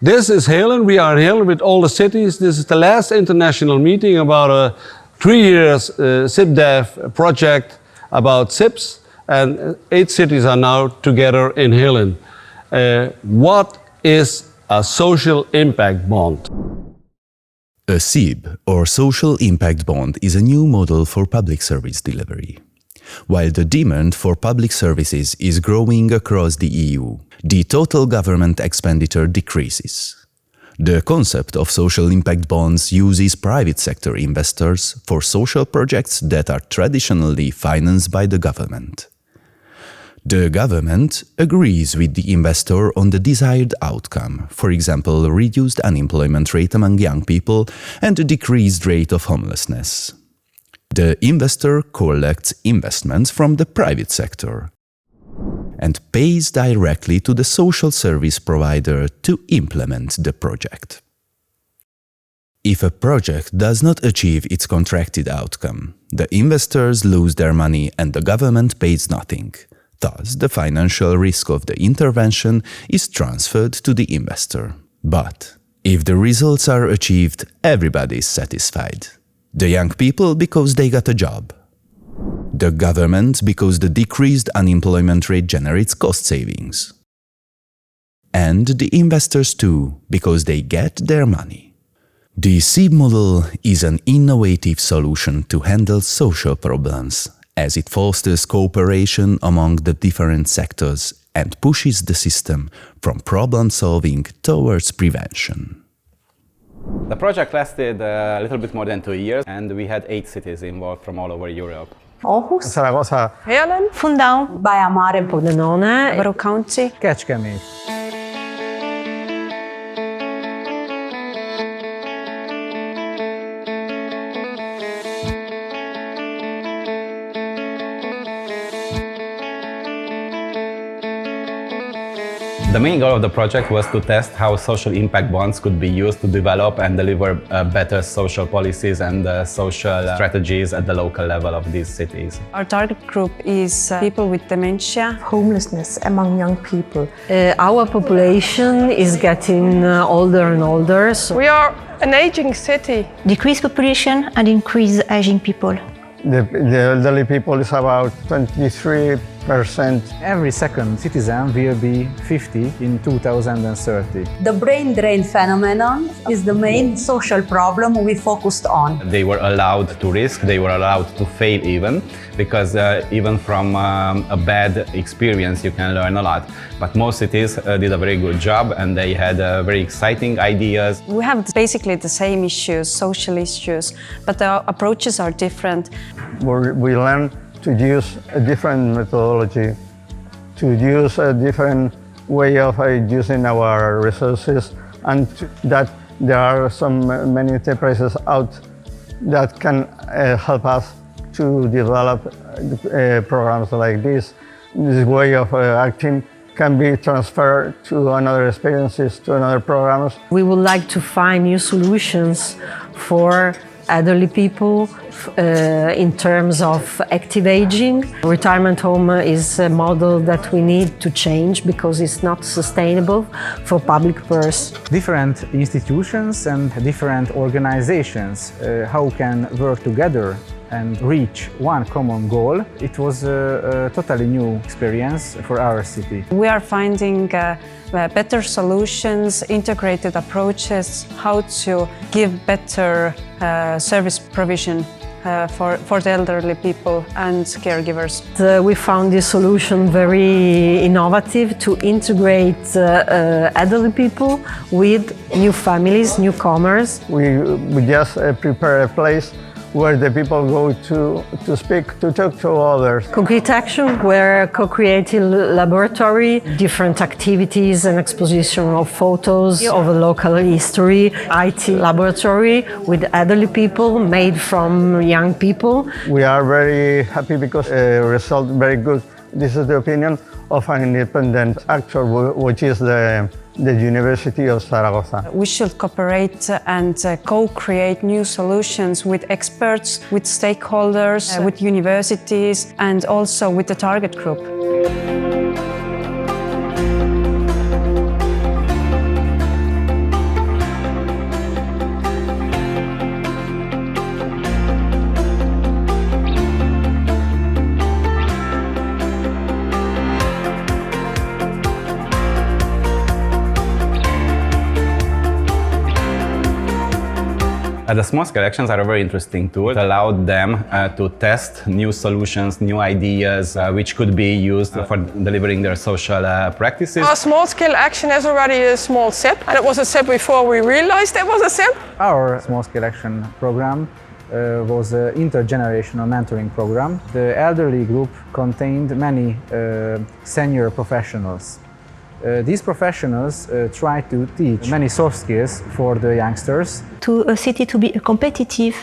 This is Heerlen. We are in Heerlen with all the cities. This is the last international meeting about a 3 years SIBdev project about SIBs, and 8 cities are now together in Heerlen. What is a social impact bond? A SIB, or Social Impact Bond, is a new model for public service delivery. While the demand for public services is growing across the EU, the total government expenditure decreases. The concept of social impact bonds uses private sector investors for social projects that are traditionally financed by the government. The government agrees with the investor on the desired outcome, for example, reduced unemployment rate among young people and a decreased rate of homelessness. The investor collects investments from the private sector and pays directly to the social service provider to implement the project. If a project does not achieve its contracted outcome, the investors lose their money and the government pays nothing. Thus, the financial risk of the intervention is transferred to the investor. But if the results are achieved, everybody is satisfied. The young people because they got a job. The government because the decreased unemployment rate generates cost savings. And the investors too, because they get their money. The SIB model is an innovative solution to handle social problems, as it fosters cooperation among the different sectors and pushes the system from problem-solving towards prevention. The project lasted a little bit more than 2 years, and we had 8 cities involved from all over Europe. Aarhus, Zaragoza, Heerlen, Fundao, Baia Mare, Pordenone, Voru County, Kecskemét. The main goal of the project was to test how social impact bonds could be used to develop and deliver better social policies and social strategies at the local level of these cities. Our target group is people with dementia. homelessness among young people. Our population is getting older and older. So We are an aging city. Decrease population and increase aging people. The elderly people is about 23%. Every second citizen will be 50 in 2030. The brain drain phenomenon is the main social problem we focused on. They were allowed to risk, they were allowed to fail even, because even from a bad experience you can learn a lot. But most cities did a very good job and they had very exciting ideas. We have basically the same issues, social issues, but our approaches are different. We learn to use a different methodology, to use a different way of using our resources, and that there are many enterprises out that can help us to develop programs like this. This way of acting can be transferred to another experiences, to another programs. we would like to find new solutions for elderly people in terms of active aging. Retirement home is a model that we need to change because it's not sustainable for public purse. Different institutions and different organizations how can work together and reach one common goal. It was a totally new experience for our city. We are finding better solutions, integrated approaches, how to give better service provision for the elderly people and caregivers. We found this solution very innovative to integrate elderly people with new families, newcomers. We just prepare a place where the people go to speak, to talk to others. Concrete action where co-creative laboratory, different activities and exposition of photos of local history, IT laboratory with elderly people made from young people. We are very happy because the result very good. This is the opinion of an independent actor, which is the University of Zaragoza. We should cooperate and co-create new solutions with experts, with stakeholders, with universities, and also with the target group. The small-scale actions are a very interesting tool. It allowed them to test new solutions, new ideas, which could be used for delivering their social practices. Our small-scale action is already a small SIB, and it was a SIB before we realized it was a SIB. Our small-scale action program was an intergenerational mentoring program. The elderly group contained many senior professionals. These professionals try to teach many soft skills for the youngsters. To a city to be competitive,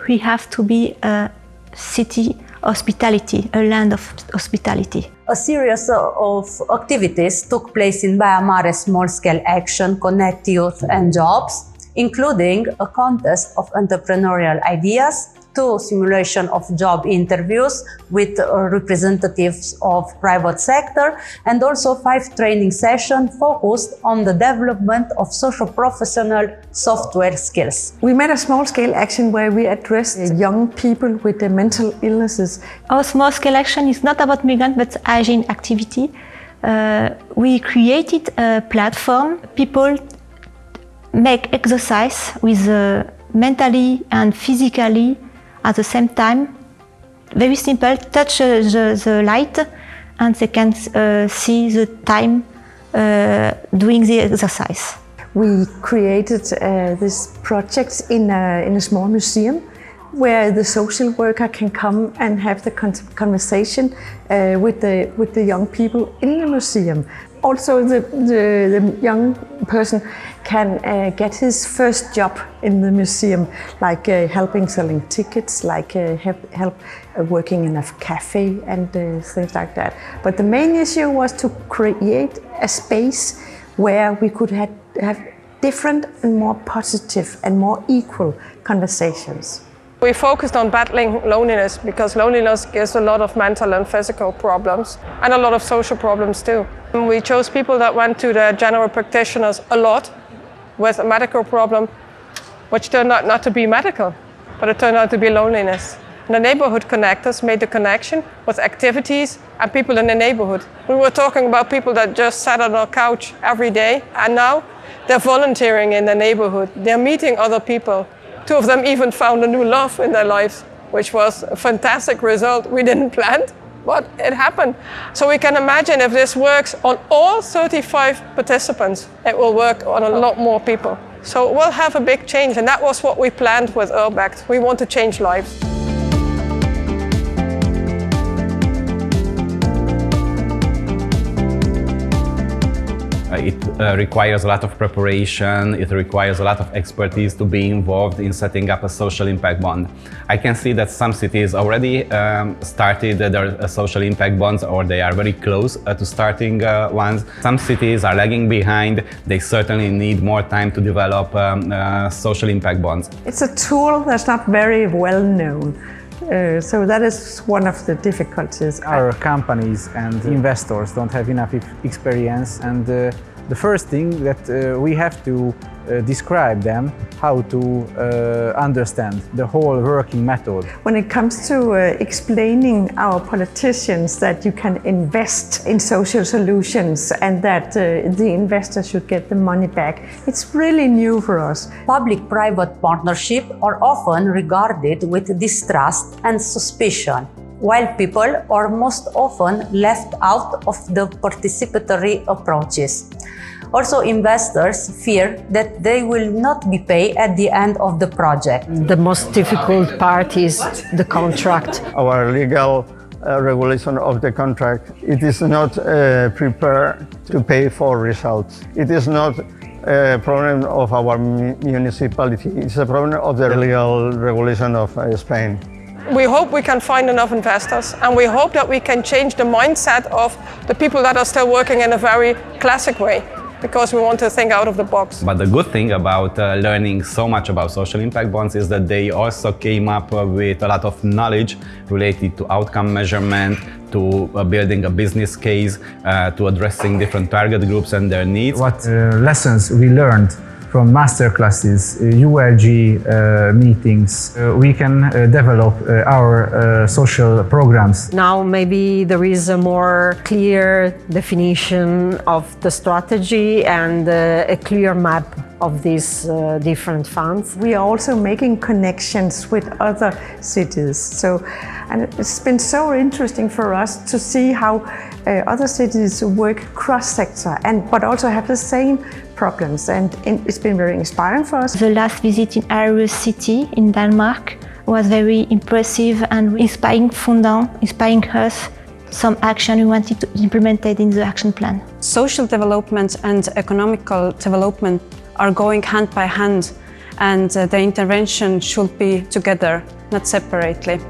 we have to be a city hospitality, a land of hospitality. A series of activities took place in Baia Mare small-scale action, Connect Youth and Jobs, including a contest of entrepreneurial ideas, 2 simulation of job interviews with representatives of private sector, and also 5 training sessions focused on the development of socio-professional software skills. We made a small-scale action where we addressed young people with mental illnesses. Our small-scale action is not about migrant but hygiene activity. We created a platform. People make exercise with mentally and physically at the same time. Very simple, touch the light and they can see the time doing the exercise. We created this project in a small museum where the social worker can come and have the conversation with the young people in the museum. Also, the young person can get his first job in the museum, like helping selling tickets, like help working in a cafe and things like that. But the main issue was to create a space where we could have different and more positive and more equal conversations. We focused on battling loneliness because loneliness gives a lot of mental and physical problems and a lot of social problems too. And we chose people that went to the general practitioners a lot with a medical problem, which turned out not to be medical, but it turned out to be loneliness. And the neighborhood connectors made the connection with activities and people in the neighborhood. We were talking about people that just sat on a couch every day, and now they're volunteering in the neighborhood. They're meeting other people. 2 of them even found a new love in their lives, which was a fantastic result. We didn't plan, but it happened. So we can imagine if this works on all 35 participants, it will work on a lot more people. So we'll have a big change, and that was what we planned with URBACT. We want to change lives. It requires a lot of preparation, it requires a lot of expertise to be involved in setting up a social impact bond. I can see that some cities already started their social impact bonds, or they are very close to starting ones. Some cities are lagging behind. They certainly need more time to develop social impact bonds. It's a tool that's not very well known. So that is one of the difficulties. Our companies and investors don't have enough experience, and the first thing that we have to describe them how to understand the whole working method. When it comes to explaining our politicians that you can invest in social solutions and that the investor should get the money back, it's really new for us. Public-private partnerships are often regarded with distrust and suspicion, while people are most often left out of the participatory approaches. Also, investors fear that they will not be paid at the end of the project. The most difficult part is the contract. Our legal regulation of the contract, it is not prepared to pay for results. It is not a problem of our municipality, it's a problem of the legal regulation of Spain. We hope we can find enough investors, and we hope that we can change the mindset of the people that are still working in a very classic way, because we want to think out of the box. But the good thing about learning so much about social impact bonds is that they also came up with a lot of knowledge related to outcome measurement, to building a business case, to addressing different target groups and their needs. What lessons we learned from Masterclasses, ULG meetings, we can develop our social programs. Now maybe there is a more clear definition of the strategy and a clear map of these different funds. We are also making connections with other cities. And it's been so interesting for us to see how other cities work cross-sector but also have the same problems, and it's been very inspiring for us. The last visit in Aarhus city in Denmark was very impressive and inspiring Fundao, inspiring us some action we wanted to implement in the action plan. Social development and economical development are going hand by hand, and the intervention should be together, not separately.